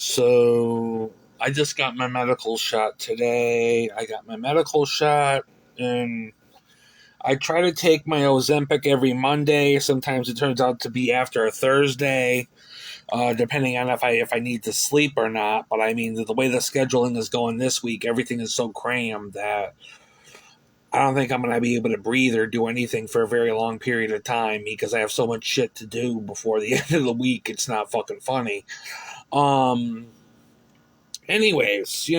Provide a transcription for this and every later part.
So I just got my medical shot today. I got my medical shot, and I try to take my Ozempic every Monday. Sometimes it turns out to be after a Thursday, depending on if I need to sleep or not. But I mean, the way the scheduling is going this week, everything is so crammed that I don't think I'm going to be able to breathe or do anything for a very long period of time because I have so much shit to do before the end of the week. It's not fucking funny. Um, Anyways,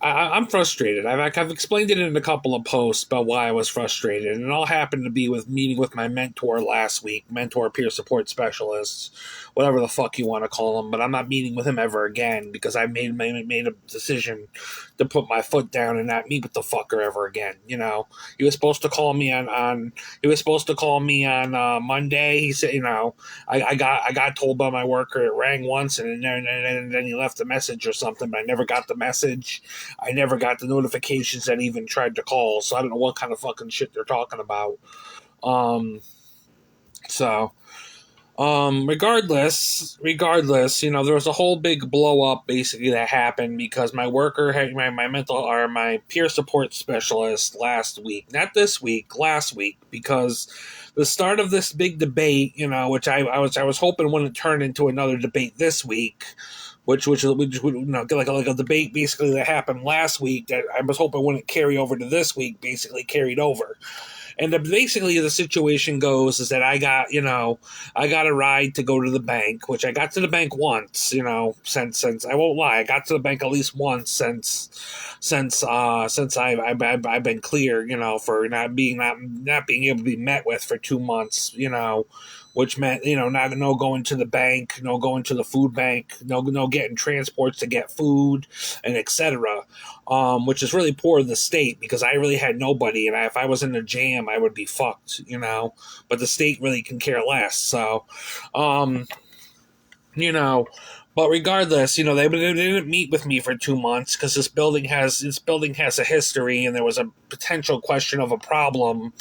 I'm frustrated. I've explained it in a couple of posts about why I was frustrated, and it all happened to be with meeting with my mentor last week, mentor peer support specialist, whatever the fuck you want to call him. But I'm not meeting with him ever again because I made a decision to put my foot down and not meet with the fucker ever again. He was supposed to call me on Monday. He said, I got told by my worker it rang once and then he left a message or something, but I never got the message. I never got the notifications that he even tried to call, so I don't know what kind of fucking shit they're talking about. Regardless, there was a whole big blow up basically that happened because my worker had my peer support specialist last week, not this week, last week, because the start of this big debate, which I was hoping wouldn't turn into another debate this week. Which would like a debate basically that happened last week that I was hoping wouldn't carry over to this week, basically carried over. And basically the situation goes is that I got a ride to go to the bank, which I got to the bank once, since I won't lie, I got to the bank at least once since I've been clear, for not being able to be met with for 2 months, which meant, no going to the bank, no going to the food bank, no getting transports to get food, and etc. Which is really poor of the state because I really had nobody, and if I was in a jam, I would be fucked, But the state really can care less. So, But regardless, they didn't meet with me for 2 months because this building has a history, and there was a potential question of a problem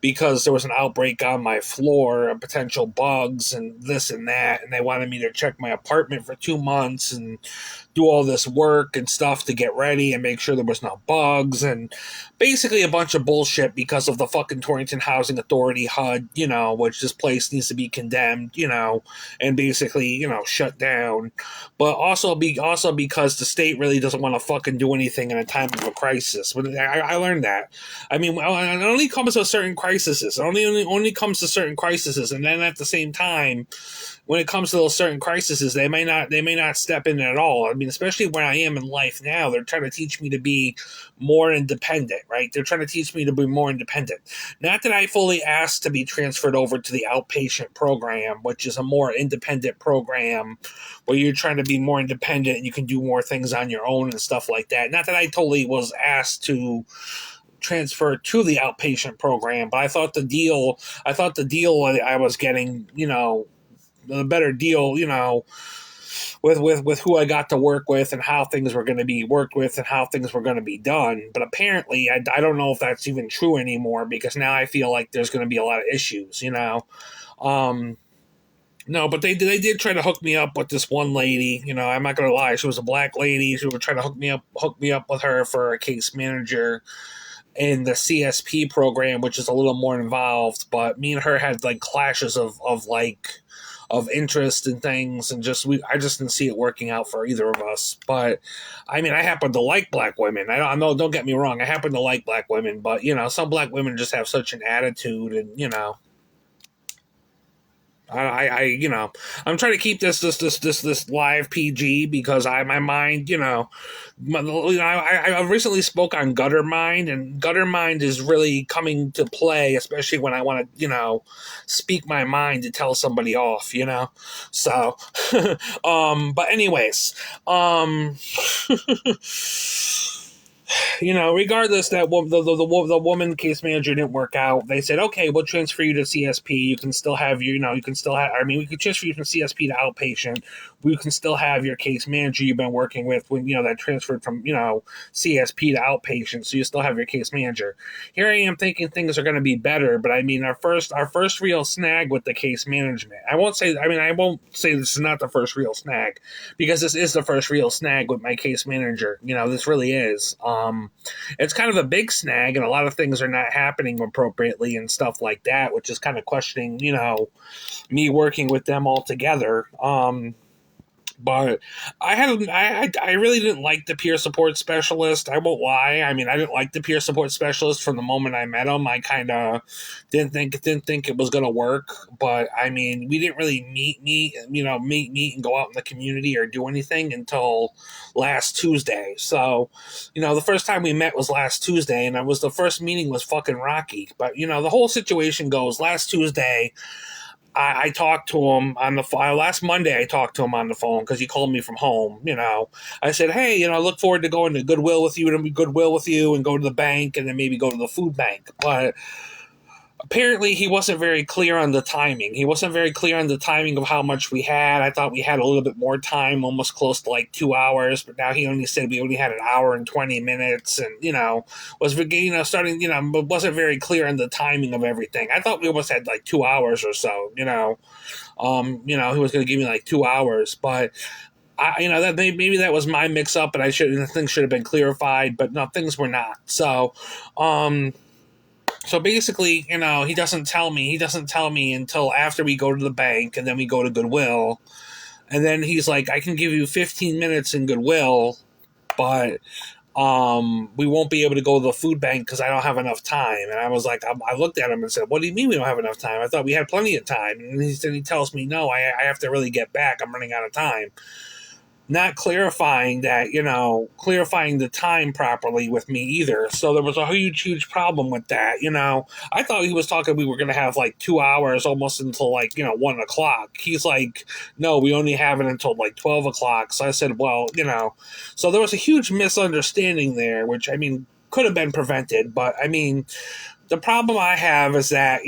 because there was an outbreak on my floor of potential bugs and this and that, and they wanted me to check my apartment for 2 months and do all this work and stuff to get ready and make sure there was no bugs, and basically a bunch of bullshit because of the fucking Torrington Housing Authority HUD, which this place needs to be condemned, and basically, shut down. But also because the state really doesn't want to fucking do anything in a time of a crisis. But I learned that. I mean, it only comes to certain crises. It only comes to certain crises, and then at the same time, when it comes to those certain crises, they may not step in at all. I mean, especially where I am in life now, they're trying to teach me to be more independent, right? They're trying to teach me to be more independent. Not that I fully asked to be transferred over to the outpatient program, which is a more independent program where you're trying to be more independent and you can do more things on your own and stuff like that. Not that I totally was asked to transfer to the outpatient program, but I thought the deal I was getting, a better deal, with who I got to work with and how things were going to be worked with and how things were going to be done. But apparently, I don't know if that's even true anymore because now I feel like there's going to be a lot of issues, No, but they did try to hook me up with this one lady. I'm not gonna lie, she was a black lady. She would try to hook me up with her for a case manager in the CSP program, which is a little more involved. But me and her had like clashes of interest and things, and I just didn't see it working out for either of us. But I mean, I happen to like black women. I don't get me wrong. I happen to like black women, but some black women just have such an attitude, and I'm trying to keep this live PG because my mind, I recently spoke on gutter mind, and gutter mind is really coming to play, especially when I want to, speak my mind to tell somebody off, So, but anyways, regardless that the woman case manager didn't work out, they said, okay, we'll transfer you to CSP. You can still have we can transfer you from CSP to outpatient we can still have your case manager you've been working with when, that transferred from, CSP to outpatient. So you still have your case manager. Here I am thinking things are going to be better, but I mean, our first real snag with the case management. I won't say this is not the first real snag, because this is the first real snag with my case manager. This really is. It's kind of a big snag, and a lot of things are not happening appropriately and stuff like that, which is kind of questioning, me working with them all together. But I really didn't like the peer support specialist. I won't lie. I mean, I didn't like the peer support specialist from the moment I met him. I kind of didn't think it was going to work. But I mean, we didn't really meet and go out in the community or do anything until last Tuesday. So, the first time we met was last Tuesday, and the first meeting was fucking rocky. But the whole situation goes last Tuesday. I talked to him on the phone. Last Monday, I talked to him on the phone because he called me from home. I said, hey, I look forward to going to Goodwill with you and go to the bank and then maybe go to the food bank. But apparently he wasn't very clear on the timing. He wasn't very clear on the timing of how much we had. I thought we had a little bit more time, almost close to like 2 hours, but now he only said we only had an hour and 20 minutes and, wasn't very clear on the timing of everything. I thought we almost had like 2 hours or so, he was going to give me like 2 hours, but that maybe that was my mix up and things should have been clarified, but no, things were not. So basically, he doesn't tell me until after we go to the bank and then we go to Goodwill. And then he's like, I can give you 15 minutes in Goodwill, but we won't be able to go to the food bank because I don't have enough time. And I was like, I looked at him and said, what do you mean we don't have enough time? I thought we had plenty of time. And he tells me, no, I have to really get back. I'm running out of time. Not clarifying that, clarifying the time properly with me either. So there was a huge problem with that, I thought he was talking we were going to have like 2 hours almost until like, 1 o'clock. He's like, no, we only have it until like 12 o'clock. So I said, well, so there was a huge misunderstanding there, which, I mean, could have been prevented. But, I mean, the problem I have is that,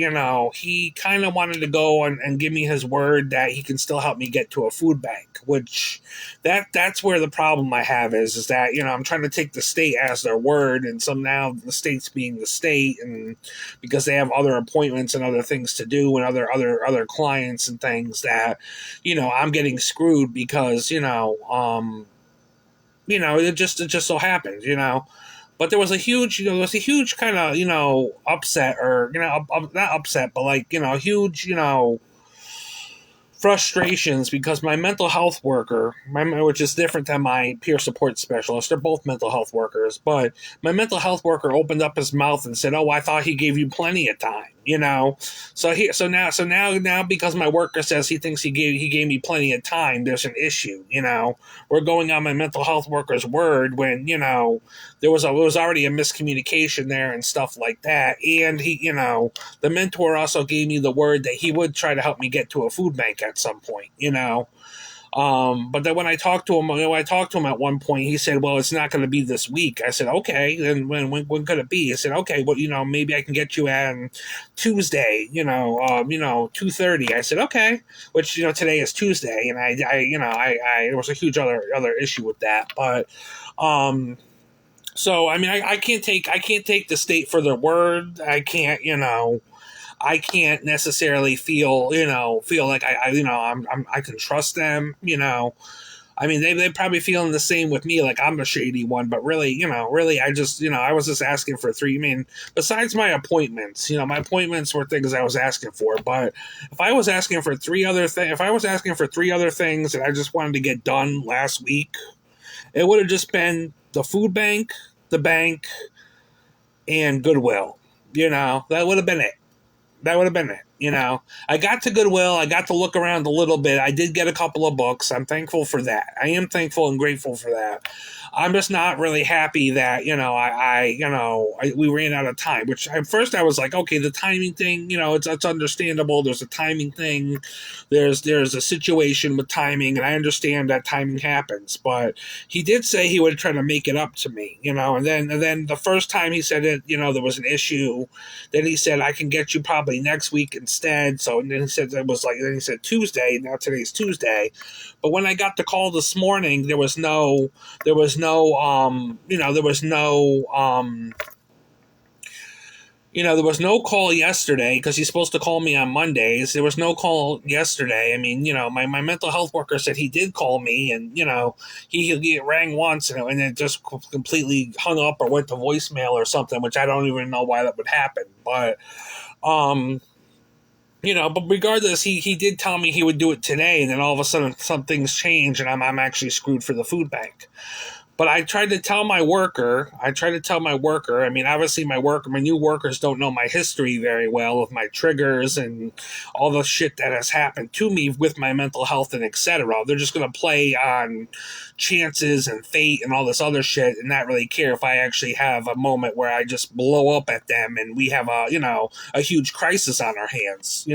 he kind of wanted to go and give me his word that he can still help me get to a food bank, which that's where the problem I have is that, I'm trying to take the state as their word, and somehow the state's being the state, and because they have other appointments and other things to do and other clients and things that, I'm getting screwed because, it just so happens, But there was a huge kind of, upset, or, not upset, but like, huge, frustrations because my mental health worker, which is different than my peer support specialist, they're both mental health workers, but my mental health worker opened up his mouth and said, oh, I thought he gave you plenty of time, So now because my worker says he thinks he gave me plenty of time, there's an issue, We're going on my mental health worker's word when, there was already a miscommunication there and stuff like that. And he, the mentor also gave me the word that he would try to help me get to a food bank at some point, But then when I talked to him at one point, he said, well, it's not going to be this week. I said, okay, then when could it be? He said, okay, well, maybe I can get you on Tuesday, 2:30. I said, okay, which, today is Tuesday. And I there was a huge other issue with that, but, so, I mean, I can't take the state for their word. I can't, I can't necessarily feel like I can trust them, I mean, they probably feeling the same with me, like I'm a shady one, but really, I just, I was just asking for besides my appointments, my appointments were things I was asking for, but if I was asking for three other things that I just wanted to get done last week, it would have just been the food bank, the bank, and Goodwill. That would have been it. I got to Goodwill. I got to look around a little bit. I did get a couple of books. I'm thankful for that. I am thankful and grateful for that. I'm just not really happy that, we ran out of time, which at first I was like, okay, the timing thing, it's understandable. There's a timing thing. There's a situation with timing, and I understand that timing happens, but he did say he would try to make it up to me, and then the first time he said it, there was an issue. Then he said, I can get you probably next week and instead. So and then he said then he said Tuesday. Now today's Tuesday, but when I got the call this morning, there was no call yesterday because he's supposed to call me on Mondays. There was no call yesterday. I mean, my mental health worker said he did call me, and, he rang once and it just completely hung up or went to voicemail or something, which I don't even know why that would happen. But, but regardless, he did tell me he would do it today, and then all of a sudden some things change, and I'm actually screwed for the food bank. But I tried to tell my worker, I mean, obviously my new workers don't know my history very well of my triggers and all the shit that has happened to me with my mental health and etc. They're just going to play on chances and fate and all this other shit and not really care if I actually have a moment where I just blow up at them and we have a huge crisis on our hands.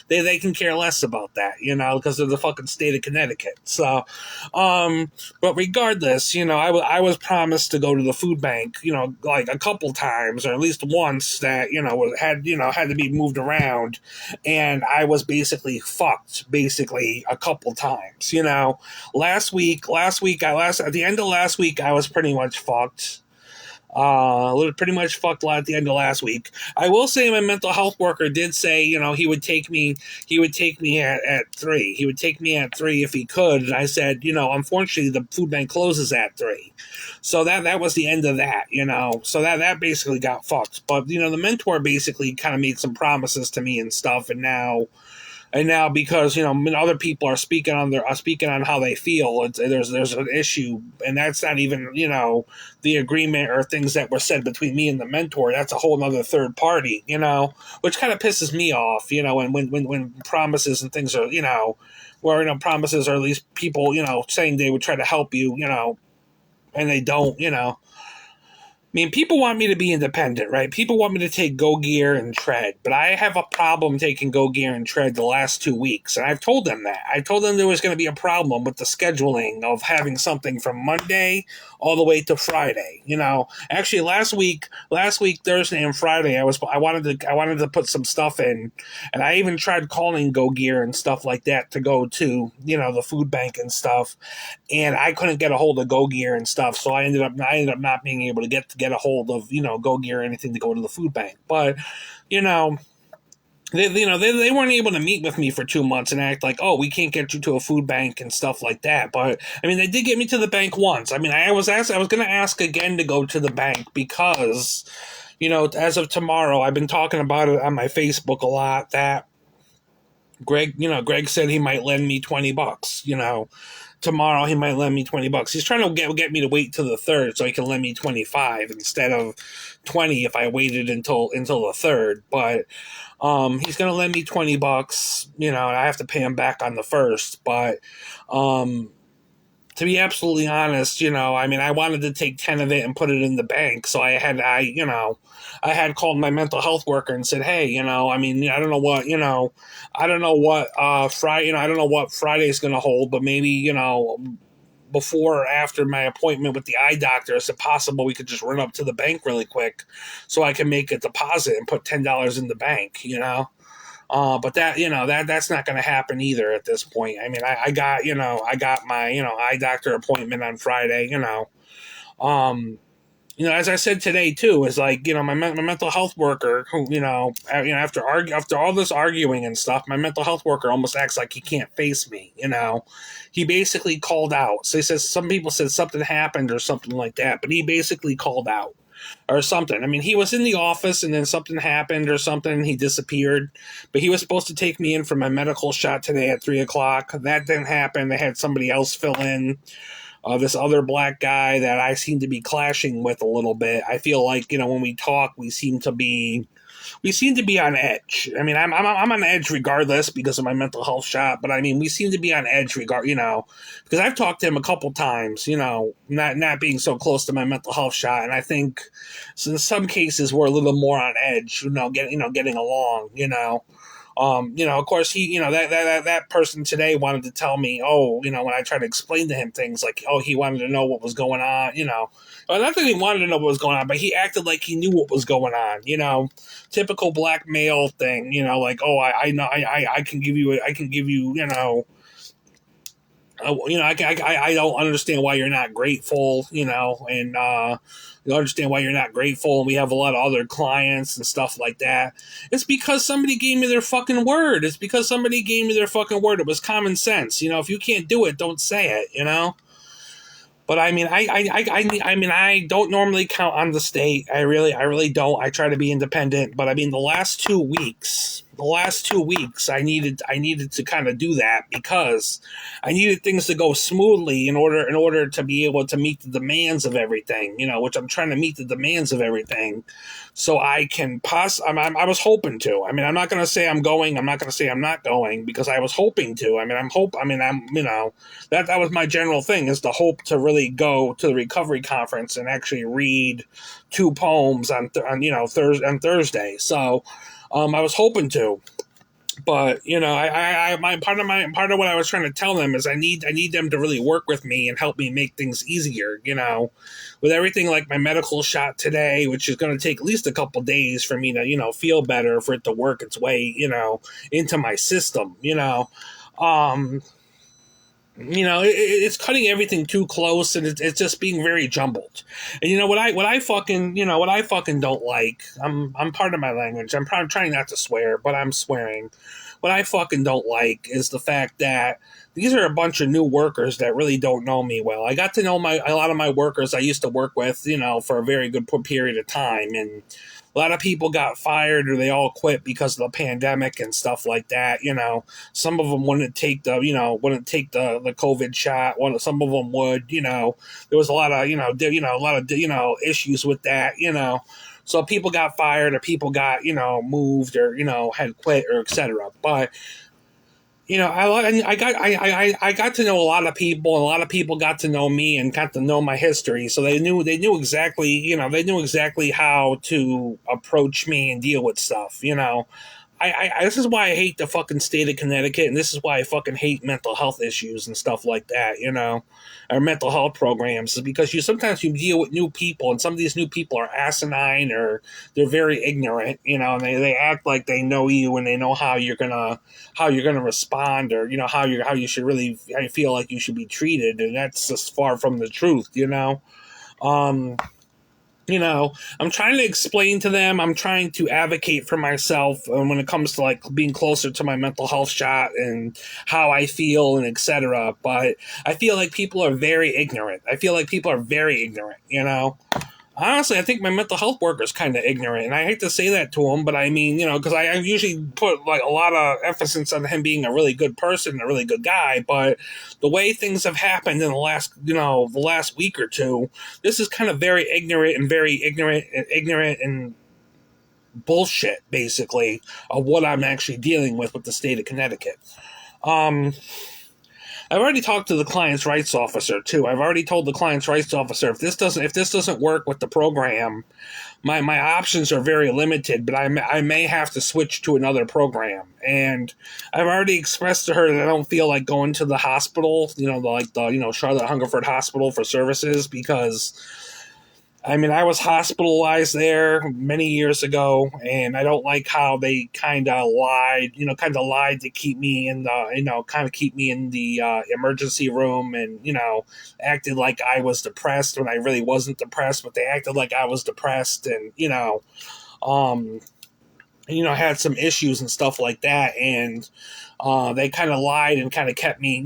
They can care less about that, because of the fucking state of Connecticut. So, but regardless, I was promised to go to the food bank, like a couple times or at least once that, had to be moved around, and I was basically fucked a couple times, at the end of last week, I was pretty much fucked. Pretty much fucked a lot at the end of last week. I will say my mental health worker did say, he would take me at 3. He would take me at 3 if he could. And I said, unfortunately the food bank closes at 3. So that was the end of that, so that basically got fucked. But, the mentor basically kind of made some promises to me and stuff. And now because other people are speaking on how they feel, there's an issue, and that's not even the agreement or things that were said between me and the mentor. That's a whole other third party, which kind of pisses me off, when promises and things are where promises or at least people saying they would try to help you, and they don't. I mean, people want me to be independent, right? People want me to take Go Gear and Tread, but I have a problem taking Go Gear and Tread the last 2 weeks, and I've told them that. I told them there was going to be a problem with the scheduling of having something from Monday all the way to Friday. Actually, last week, Thursday and Friday, I wanted to put some stuff in, and I even tried calling Go Gear and stuff like that to go to the food bank and stuff, and I couldn't get a hold of Go Gear and stuff, so I ended up not being able to get a hold of Go Gear or anything to go to the food bank. But they weren't able to meet with me for 2 months and act like, oh, we can't get you to a food bank and stuff like that. But I mean, they did get me to the bank once. I mean, I was going to ask again to go to the bank because as of tomorrow, I've been talking about it on my Facebook a lot that Greg said he might lend me $20, tomorrow he might lend me $20. He's trying to get me to wait till the 3rd so he can lend me 25 instead of 20 if I waited until the 3rd. But he's gonna lend me $20, and I have to pay him back on the 1st. But to be absolutely honest, I mean, I wanted to take 10 of it and put it in the bank. So I had called my mental health worker and said, hey, I mean, I don't know what Friday's going to hold, but maybe, before or after my appointment with the eye doctor, is it possible we could just run up to the bank really quick so I can make a deposit and put $10 in the bank, but that's not going to happen either at this point. I mean, I got my, eye doctor appointment on Friday, as I said today too, is like, my mental health worker who, after all this arguing and stuff, my mental health worker almost acts like he can't face me, he basically called out. So he says, some people said something happened or something like that, but he basically called out or something. I mean, he was in the office and then something happened or something. He disappeared, but he was supposed to take me in for my medical shot today at 3:00. That didn't happen. They had somebody else fill in. This other black guy that I seem to be clashing with a little bit. I feel like, when we talk, we seem to be on edge. I mean, I'm on edge regardless because of my mental health shot, but I mean, we seem to be on edge because I've talked to him a couple times, not being so close to my mental health shot. And I think in some cases we're a little more on edge, getting along, Of course, that person today wanted to tell me, when I tried to explain to him things like, he wanted to know what was going on, well, not that he wanted to know what was going on, but he acted like he knew what was going on, typical black male thing, like, I know, I can give you, I don't understand why you're not grateful, and you understand why you're not grateful. And we have a lot of other clients and stuff like that. It's because somebody gave me their fucking word. It's because somebody gave me their fucking word. It was common sense. If you can't do it, don't say it, But I mean, I don't normally count on the state. I really don't. I try to be independent. But I mean, the last 2 weeks, I needed to kind of do that because I needed things to go smoothly in order to be able to meet the demands of everything. Which I'm trying to meet the demands of everything, so I can I was hoping to. I mean, I'm not going to say I'm going. I'm not going to say I'm not going because I was hoping to. That was my general thing, is to hope to really go to the recovery conference and actually read 2 poems on Thursday. So I was hoping to, but part of what I was trying to tell them is I need them to really work with me and help me make things easier. With everything like my medical shot today, which is going to take at least a couple days for me to feel better, for it to work its way into my system. It's cutting everything too close, and it's just being very jumbled. And what I fucking don't like. I'm part of my language. I'm trying not to swear, but I'm swearing. What I fucking don't like is the fact that these are a bunch of new workers that really don't know me well. I got to know a lot of my workers I used to work with, for a very good period of time, and a lot of people got fired or they all quit because of the pandemic and stuff like that. Some of them wouldn't take the COVID shot. Some of them would. There was a lot of issues with that. So people got fired or people got moved or had quit or etc. But I got to know a lot of people, and a lot of people got to know me and got to know my history. So they knew exactly how to approach me and deal with stuff. This is why I hate the fucking state of Connecticut, and this is why I fucking hate mental health issues and stuff like that, or mental health programs, is because sometimes you deal with new people, and some of these new people are asinine or they're very ignorant, and they act like they know you and they know how you're gonna respond, or how you should really, how you feel like you should be treated, and that's just far from the truth. I'm trying to explain to them, I'm trying to advocate for myself when it comes to like being closer to my mental health shot and how I feel and etc. But I feel like people are very ignorant. Honestly, I think my mental health worker is kind of ignorant, and I hate to say that to him, but I mean, because I usually put like a lot of emphasis on him being a really good person, a really good guy, but the way things have happened in the last week or two, this is kind of very ignorant and bullshit, basically, of what I'm actually dealing with the state of Connecticut. I've already talked to the client's rights officer too. I've already told the client's rights officer if this doesn't work with the program, my options are very limited. But I may have to switch to another program. And I've already expressed to her that I don't feel like going to the hospital, the Charlotte Hungerford Hospital for services, because I mean, I was hospitalized there many years ago, and I don't like how they kind of lied to keep me in the, emergency room, and, acted like I was depressed when I really wasn't depressed, but they acted like I was depressed, and, had some issues and stuff like that, and they kind of lied and kind of kept me in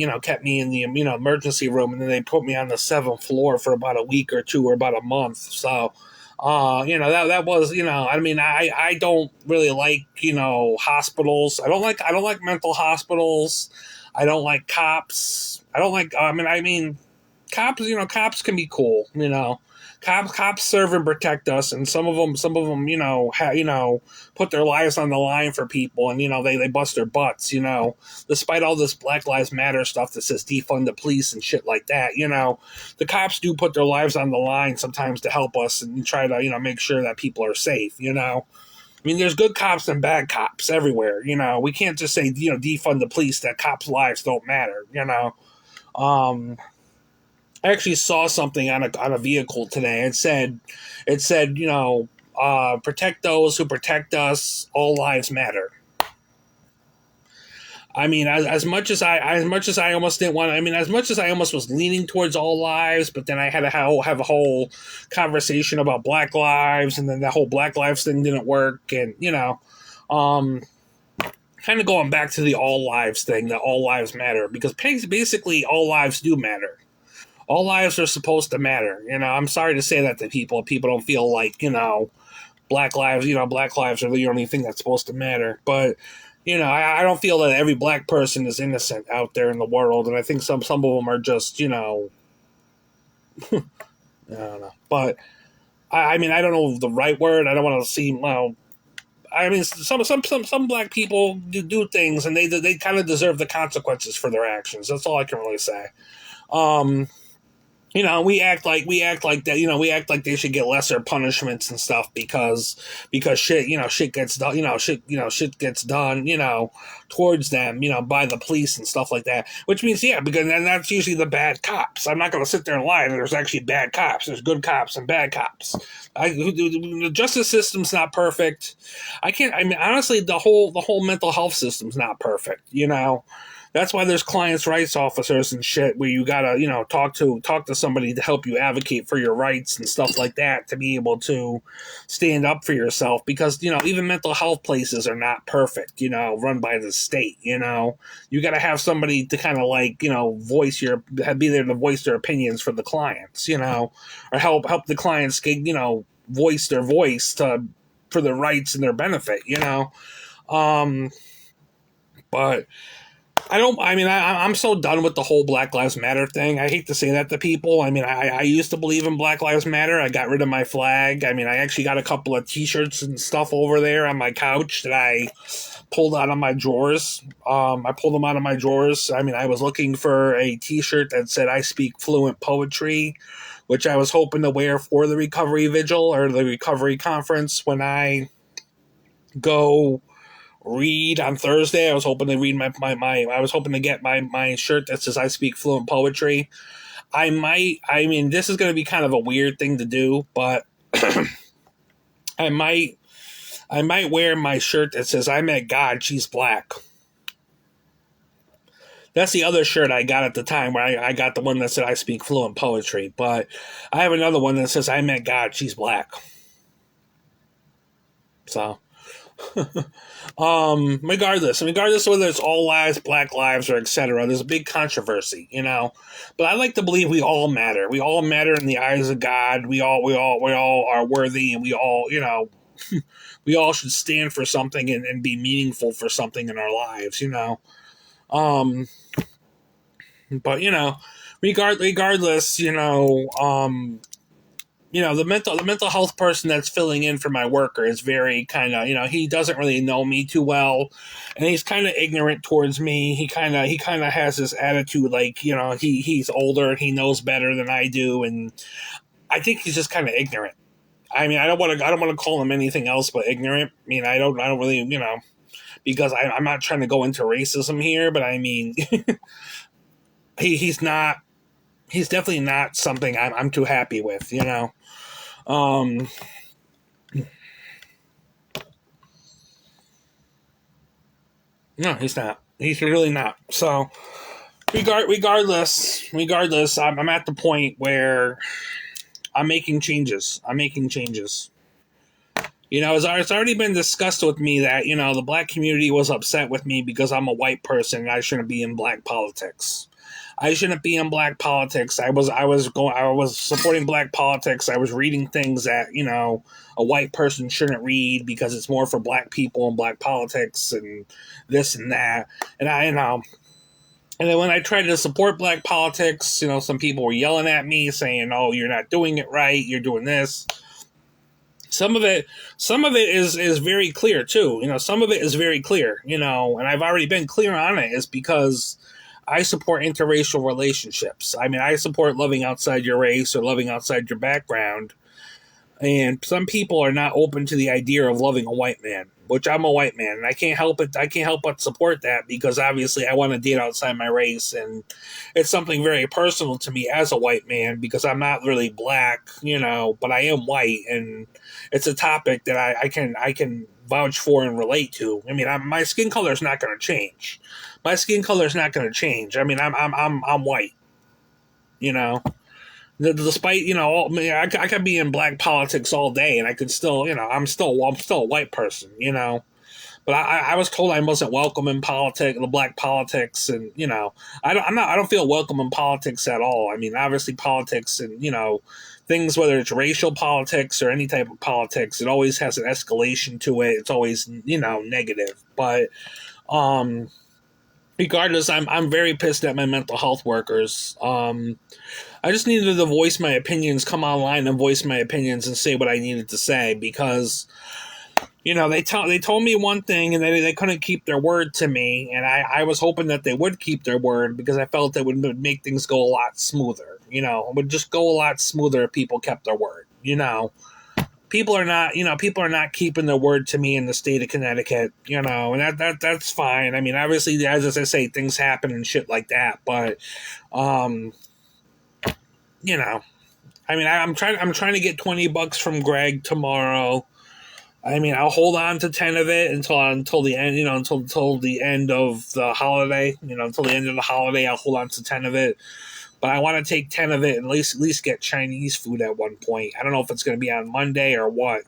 the emergency room, and then they put me on the 7th floor for about a week or two or about a month. So, that was, I don't really like, hospitals. I don't like mental hospitals. I don't like cops. Cops can be cool, Cops serve and protect us, and some of them, put their lives on the line for people, and they bust their butts, despite all this Black Lives Matter stuff that says defund the police and shit like that. The cops do put their lives on the line sometimes to help us and try to make sure that people are safe. I mean, there's good cops and bad cops everywhere. We can't just say, defund the police, that cops' lives don't matter. I actually saw something on a vehicle today. It said, protect those who protect us. All lives matter. I mean, as much as I almost didn't want. I mean, as much as I almost was leaning towards all lives, but then I had to have a whole conversation about Black lives, and then that whole Black lives thing didn't work, and um, kind of going back to the all lives thing, that all lives matter, because basically all lives do matter. All lives are supposed to matter. I'm sorry to say that to people. People don't feel like Black lives are the only thing that's supposed to matter, but. I don't feel that every black person is innocent out there in the world, and I think some of them are just, I don't know. But I mean, I don't know the right word. I don't want to seem well. I mean, some black people do things, and they kind of deserve the consequences for their actions. That's all I can really say. Um, we act like that. We act like they should get lesser punishments and stuff because shit gets done. Shit gets done. Towards them. By the police and stuff like that. Which means because then that's usually the bad cops. I'm not going to sit there and lie. There's actually bad cops. There's good cops and bad cops. The justice system's not perfect. I can't. I mean, honestly, the whole mental health system's not perfect. That's why there's clients' rights officers and shit where you gotta, talk to somebody to help you advocate for your rights and stuff like that to be able to stand up for yourself, because, even mental health places are not perfect, run by the state, You gotta have somebody to kind of be there to voice their opinions for the clients, or help the clients get, voice their voice for their rights and their benefit, but I'm so done with the whole Black Lives Matter thing. I hate to say that to people. I mean, I used to believe in Black Lives Matter. I got rid of my flag. I mean, I actually got a couple of t-shirts and stuff over there on my couch that I pulled out of my drawers. I pulled them out of my drawers. I mean, I was looking for a t-shirt that said, "I speak fluent poetry," which I was hoping to wear for the recovery vigil or the recovery conference when I go read on Thursday. I was hoping to read I was hoping to get my shirt that says, "I speak fluent poetry." I mean, this is going to be kind of a weird thing to do, but I might wear my shirt that says, "I met God, she's black." That's the other shirt I got at the time, where I got the one that said, "I speak fluent poetry," but I have another one that says, "I met God, she's black." So regardless of whether it's all lives, Black lives, or etc., there's a big controversy, But I like to believe we all matter. We all matter in the eyes of God. We all are worthy, and we all, we all should stand for something and be meaningful for something in our lives, Um, but regardless, the mental health person that's filling in for my worker is very kind of, he doesn't really know me too well, and he's kind of ignorant towards me. He kind of has this attitude like, he's older and he knows better than I do, and I think he's just kind of ignorant. I mean, I don't want to call him anything else but ignorant. I mean, I don't really, because I'm not trying to go into racism here, but I mean, he's definitely not something I'm too happy with, No, he's not. He's really not. So, regardless, I'm at the point where I'm making changes. It's already been discussed with me that, the black community was upset with me because I'm a white person and I shouldn't be in black politics. I shouldn't be in black politics. I was supporting black politics. I was reading things that, a white person shouldn't read because it's more for black people and black politics and this and that. And and then when I tried to support black politics, some people were yelling at me saying, "Oh, you're not doing it right. You're doing this." Some of it is very clear too. Some of it is very clear, and I've already been clear on it, is because I support interracial relationships. I mean, I support loving outside your race or loving outside your background. And some people are not open to the idea of loving a white man, which I'm a white man, and I can't help it. I can't help but support that, because obviously I want to date outside my race, and it's something very personal to me as a white man, because I'm not really black, but I am white, and it's a topic that I can vouch for and relate to. I mean, my skin color is not going to change. My skin color is not going to change. I mean, I'm white. Despite I could be in black politics all day, and I could still I'm still a white person, but I was told I wasn't welcome in the black politics, and I don't feel welcome in politics at all. I mean, obviously politics and things, whether it's racial politics or any type of politics, it always has an escalation to it. It's always negative, but regardless, I'm very pissed at my mental health workers. I just needed to voice my opinions, come online and voice my opinions and say what I needed to say, because they told me one thing, and they couldn't keep their word to me, and I was hoping that they would keep their word, because I felt it would make things go a lot smoother. It would just go a lot smoother if people kept their word. People are not keeping their word to me in the state of Connecticut, and that's fine. I mean, obviously, as I say, things happen and shit like that, but I mean, I'm trying to get $20 from Greg tomorrow. I mean, I'll hold on to 10 of it until the end, until the end of the holiday, until the end of the holiday, I'll hold on to 10 of it. But I want to take 10 of it and at least get Chinese food at one point. I don't know if it's going to be on Monday or what,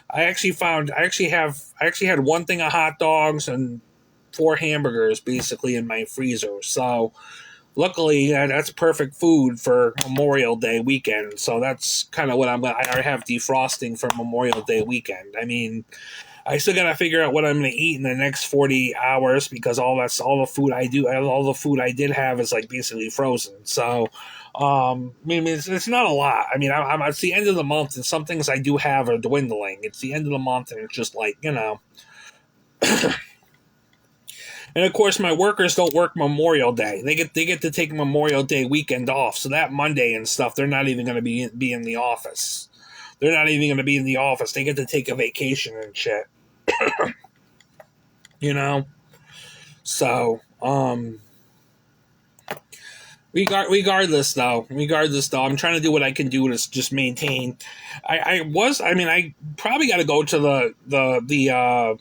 I actually had one thing of hot dogs and 4 hamburgers basically in my freezer. So luckily, that's perfect food for Memorial Day weekend. So that's kind of what I have defrosting for Memorial Day weekend. I mean, I still got to figure out what I'm going to eat in the next 40 hours, because all the food I did have is like basically frozen. So, I mean, it's not a lot. I mean, it's the end of the month, and some things I do have are dwindling. It's the end of the month, and it's just like, And of course, my workers don't work Memorial Day. They get to take Memorial Day weekend off. So that Monday and stuff, they're not even going to be in the office. They're not even going to be in the office. They get to take a vacation and shit. So regardless though, I'm trying to do what I can do to just maintain. I probably got to go to the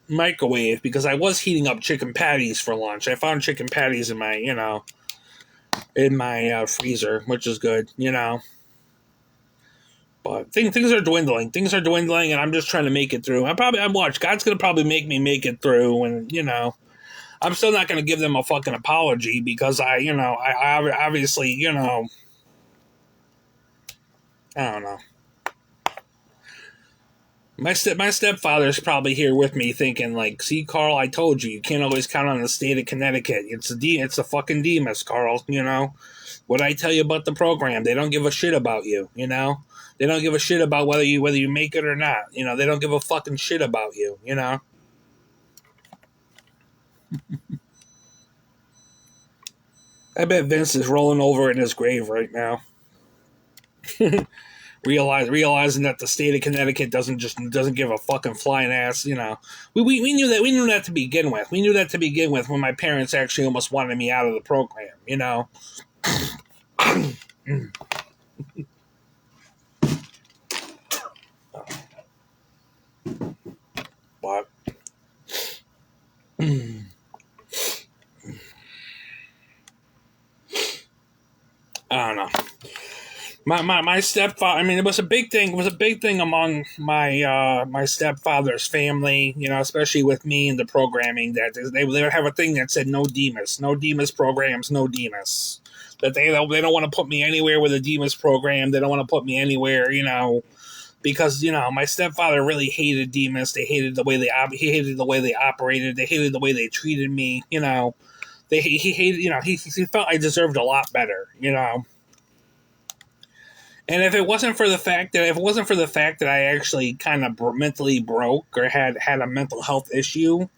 microwave, because I was heating up chicken patties for lunch. I found chicken patties in my freezer, which is good, But things are dwindling. Things are dwindling, and I'm just trying to make it through. God's gonna probably make it through, and I'm still not gonna give them a fucking apology, because I obviously I don't know. My stepfather's probably here with me thinking like, see, Carl, I told you can't always count on the state of Connecticut. It's a fucking Demas, Carl, What I tell you about the program, they don't give a shit about you, They don't give a shit about whether you make it or not, They don't give a fucking shit about you, I bet Vince is rolling over in his grave right now. Realizing that the state of Connecticut doesn't give a fucking flying ass, We knew that to begin with. We knew that to begin with when my parents actually almost wanted me out of the program, But I don't know. My stepfather. I mean, it was a big thing. It was a big thing among my stepfather's family. Especially with me in the programming, that they would have a thing that said no Demas programs, no Demas. That they don't want to put me anywhere with a Demas program. They don't want to put me anywhere, because my stepfather really hated Demas. He hated the way they operated. They hated the way they treated me. He hated. He felt I deserved a lot better. And if it wasn't for the fact that I actually kind of mentally broke or had a mental health issue,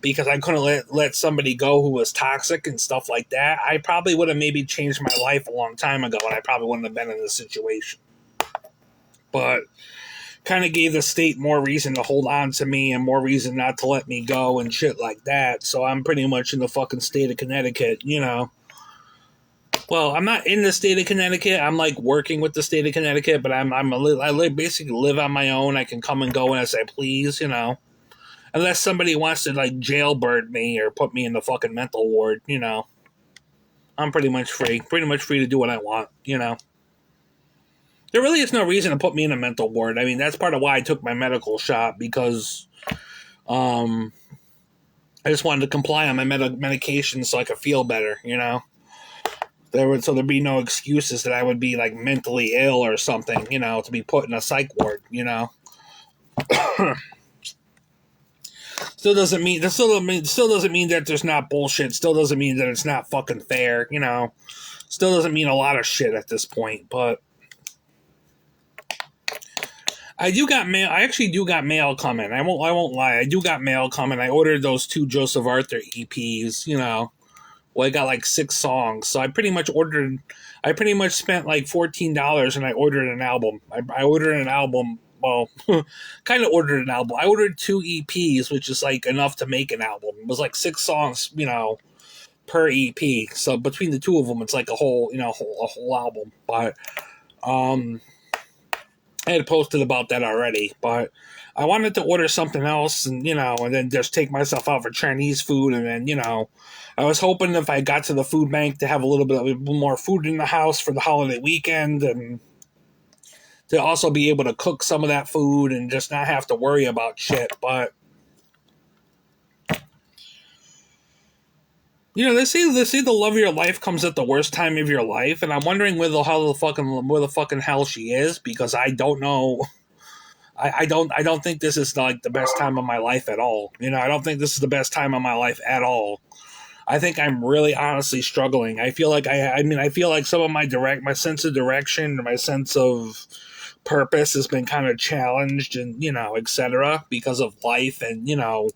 because I couldn't let somebody go who was toxic and stuff like that, I probably would have maybe changed my life a long time ago, and I probably wouldn't have been in this situation. But kind of gave the state more reason to hold on to me and more reason not to let me go and shit like that. So I'm pretty much in the fucking state of Connecticut, you know. Well, I'm not in the state of Connecticut. I'm like working with the state of Connecticut, but I basically live on my own. I can come and go as I please, you know. Unless somebody wants to like jailbird me or put me in the fucking mental ward, you know. I'm pretty much free to do what I want, you know. There really is no reason to put me in a mental ward. I mean, that's part of why I took my medical shot, because I just wanted to comply on my medication so I could feel better, you know. So there'd be no excuses that I would be like mentally ill or something, you know, to be put in a psych ward, you know. Still doesn't mean that there's not bullshit. Still doesn't mean that it's not fucking fair, you know. Still doesn't mean a lot of shit at this point, but I actually do got mail coming. I won't lie. I do got mail coming. I ordered those 2 Joseph Arthur EPs, you know. Well, I got like 6 songs. So I pretty much spent like $14 and I ordered an album. I ordered an album. Well, kind of ordered an album. I ordered 2 EPs, which is like enough to make an album. It was like 6 songs, you know, per EP. So between the 2 of them, it's like a whole album. But I had posted about that already, but I wanted to order something else and, you know, and then just take myself out for Chinese food. And then, you know, I was hoping if I got to the food bank to have a little bit more food in the house for the holiday weekend, and to also be able to cook some of that food and just not have to worry about shit. But, you know, they say the love of your life comes at the worst time of your life, and I'm wondering where the fucking hell she is, because I don't know. I don't think this is like the best time of my life at all. You know, I don't think this is the best time of my life at all. I think I'm really honestly struggling. I feel like I feel like some of my sense of direction, my sense of purpose has been kind of challenged, and, you know, etc., because of life and, you know,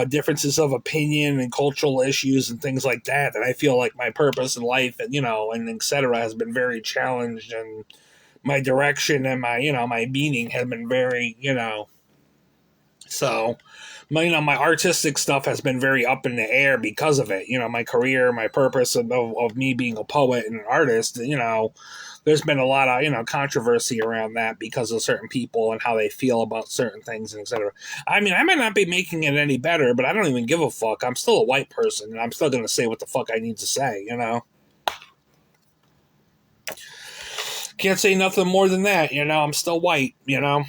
differences of opinion and cultural issues and things like that. And I feel like my purpose in life and, you know, and etc. has been very challenged, and my direction and my, you know, my meaning has been very, you know, so my artistic stuff has been very up in the air because of it. You know, my career, my purpose of me being a poet and an artist, you know, there's been a lot of, you know, controversy around that because of certain people and how they feel about certain things and etc. I mean, I might not be making it any better, but I don't even give a fuck. I'm still a white person, and I'm still going to say what the fuck I need to say, you know? Can't say nothing more than that, you know? I'm still white, you know?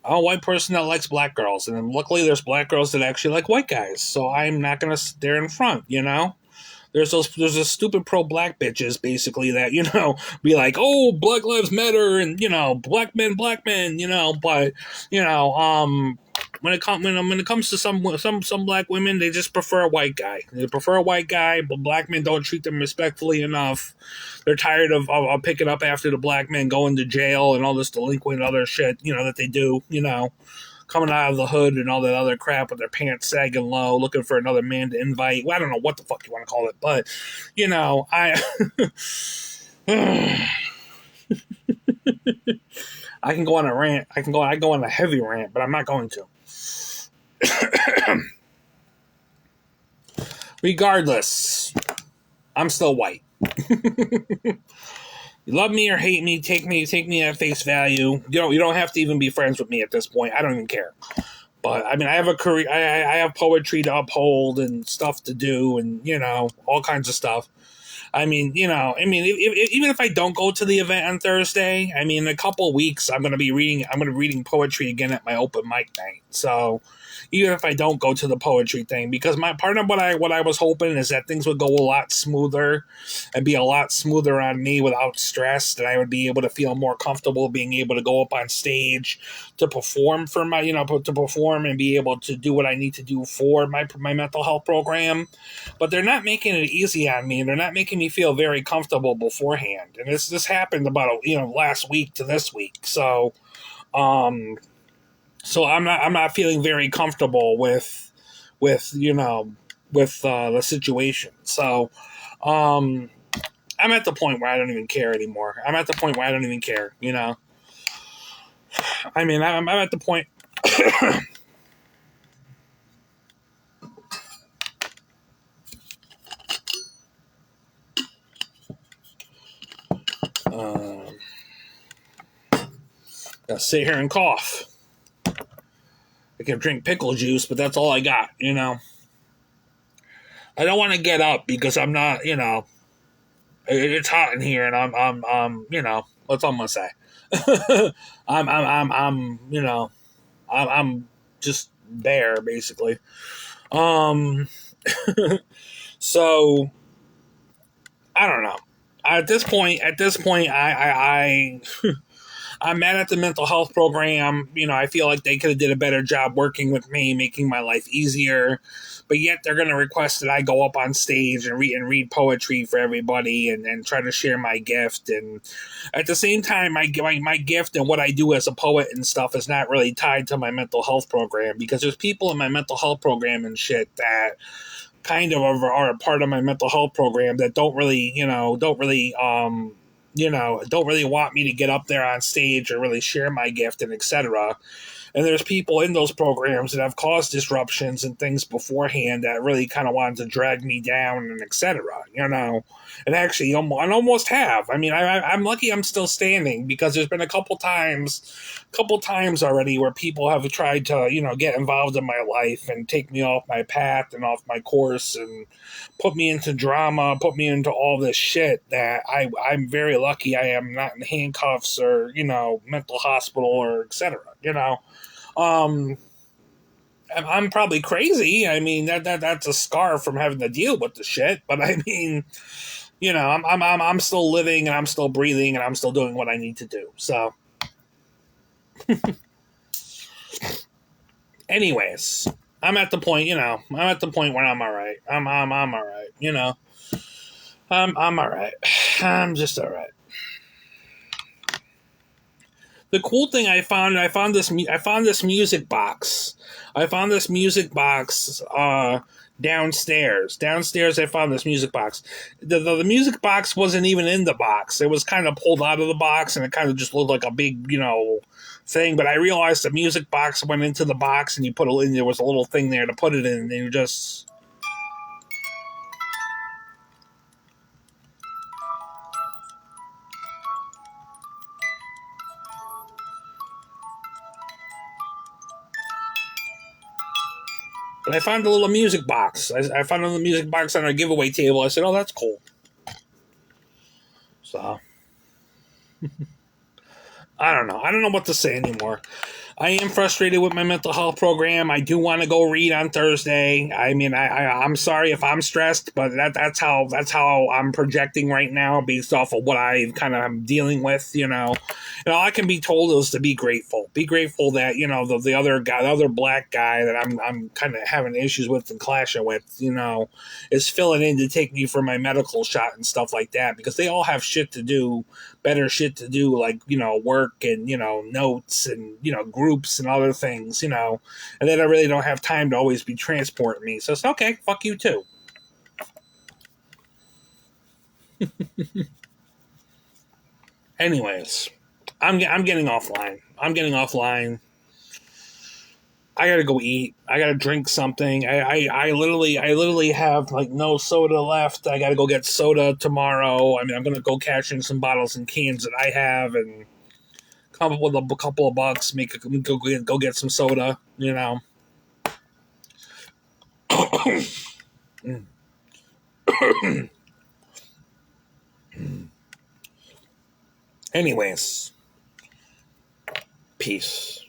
I'm a white person that likes black girls, and luckily there's black girls that actually like white guys, so I'm not going to sit there in front, you know? There's those stupid pro-black bitches, basically, that, you know, be like, oh, Black Lives Matter, and, you know, black men, you know, but, you know, when it comes to some black women, they just prefer a white guy. They prefer a white guy, but black men don't treat them respectfully enough. They're tired of picking up after the black men going to jail and all this delinquent other shit, you know, that they do, you know, coming out of the hood and all that other crap with their pants sagging low, looking for another man to invite. Well, I don't know what the fuck you want to call it, but, you know, I can go on a rant. I go on a heavy rant, but I'm not going to. Regardless, I'm still white. You love me or hate me, take me at face value. You don't have to even be friends with me at this point. I don't even care. But I mean, I have a career. I have poetry to uphold and stuff to do, and, you know, all kinds of stuff. I mean, you know, even if I don't go to the event on Thursday, I mean, in a couple of weeks, I'm going to be reading poetry again at my open mic night. So even if I don't go to the poetry thing, because my part of what I was hoping is that things would go a lot smoother and be a lot smoother on me without stress, that I would be able to feel more comfortable being able to go up on stage to perform for my, you know, to perform and be able to do what I need to do for my mental health program. But they're not making it easy on me, and they're not making me feel very comfortable beforehand. And this happened about, you know, last week to this week. So I'm not feeling very comfortable with with the situation. So I'm at the point where I don't even care anymore. I'm at the point where I don't even care. I mean, I'm at the point. Gotta sit here and cough. I can drink pickle juice, but that's all I got. I don't want to get up because I'm not. It's hot in here, and what's all I'm gonna say? I'm just there basically. Um, so I don't know. At this point, I'm mad at the mental health program. I feel like they could have did a better job working with me, making my life easier. But yet they're going to request that I go up on stage and read poetry for everybody and try to share my gift. And at the same time, my gift and what I do as a poet and stuff is not really tied to my mental health program, because there's people in my mental health program and shit that kind of are a part of my mental health program that don't really want me to get up there on stage or really share my gift and etc. And there's people in those programs that have caused disruptions and things beforehand that really kind of wanted to drag me down and etc. And actually, I almost have. I mean, I'm lucky I'm still standing, because there's been a couple times already where people have tried to, get involved in my life and take me off my path and off my course and put me into drama, put me into all this shit that I'm very lucky I am not in handcuffs or, mental hospital or etc. I'm probably crazy. I mean, that's a scar from having to deal with the shit. But I mean, I'm still living and I'm still breathing and I'm still doing what I need to do. So, anyways, I'm at the point. Where I'm all right. I'm all right. I'm all right. I'm just all right. The cool thing I found this music box. Downstairs. I found this music box. The music box wasn't even in the box. It was kind of pulled out of the box, and it kind of just looked like a big, thing. But I realized the music box went into the box, and you put it in. There was a little thing there to put it in, and you just. But I found a little music box. I found a little music box on a giveaway table. I said, "Oh, that's cool." So I don't know. I don't know what to say anymore. I am frustrated with my mental health program. I do want to go read on Thursday. I mean, I'm sorry if I'm stressed, but that's how I'm projecting right now based off of what I kind of am dealing with. And all I can be told is to be grateful. Be grateful that the other guy, the other black guy that I'm kind of having issues with and clashing with, is filling in to take me for my medical shot and stuff like that, because they all have better shit to do, like work and notes and groups and other things, and then I really don't have time to always be transporting me. So it's okay, fuck you too. Anyways, I'm getting offline. I gotta go eat. I gotta drink something. I literally have like no soda left. I gotta go get soda tomorrow. I mean, I'm gonna go cash in some bottles and cans that I have and come up with a couple of bucks. Go get some soda. Anyways, peace.